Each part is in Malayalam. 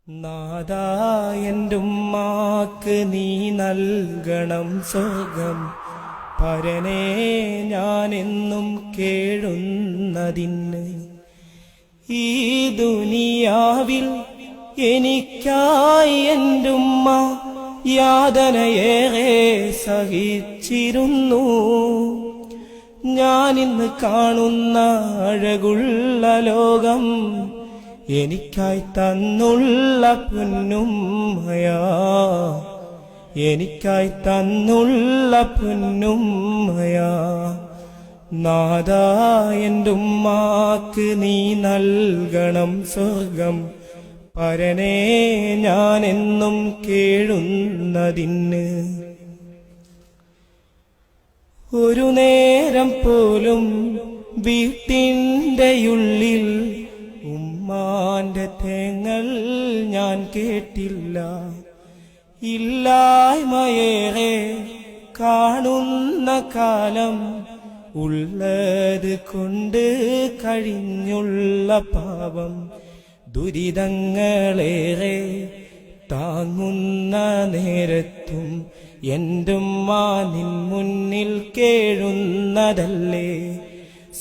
നാദാ എന്റുമ്മാക്ക് നീ നൽകണം സ്വർഗം പരനേ ഞാനെന്നും കേഴുന്നതിന് ഈ ദുനിയാവിൽ എനിക്കായി എന്റുമ്മ യാതനയേറെ സഹിച്ചിരുന്നു. ഞാനിന്ന് കാണുന്ന അഴകുള്ള ലോകം എനിക്കായി തന്നുള്ള പൊന്നുമ്മയാ, എനിക്കായി തന്നുള്ള പൊന്നുമ്മയാ. നാദാ എന്റുമ്മാക്ക് നീ നൽകണം സ്വർഗം പരനേ ഞാനെന്നും കേഴുന്നതിന്. ഒരു നേരം പോലും വീട്ടിൻ്റെയുള്ളിൽ ഉമ്മാന്റെ തേങ്ങൾ ഞാൻ കേട്ടില്ല. ഇല്ലായ്മയേറെ കാണുന്ന കാലം ഉള്ളത് കൊണ്ട് കഴിഞ്ഞുള്ള പാപം ദുരിതങ്ങളേറെ താങ്ങുന്ന നേരത്തും എന്റുമ്മ നിൻ മുന്നിൽ കേഴുന്നതല്ലേ.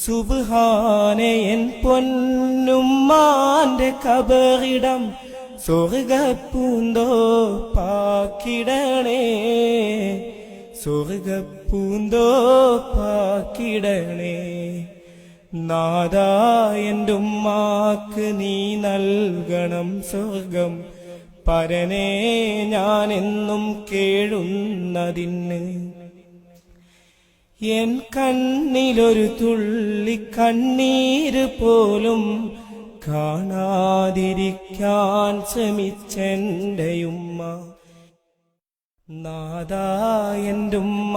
സുബ്ഹാനെ എൻ പൊന്നുമ്മാന്റെ കബറിടം സ്വർഗപ്പൂന്തോപ്പാക്കിടണേ, സ്വർഗപ്പൂന്തോപ്പാക്കിടണേ. നാദാ എന്റുമ്മാക്ക് നീ നൽകണം സ്വർഗം പരനേ ഞാനെന്നും കേഴുന്നതിന്. എൻ കണ്ണിലൊരു തുള്ളി കണ്ണീര് പോലും കാണാതിരിക്കാൻ ശ്രമിച്ചെൻ്റെയുമ്മ. നാദാ എന്റുമ്മ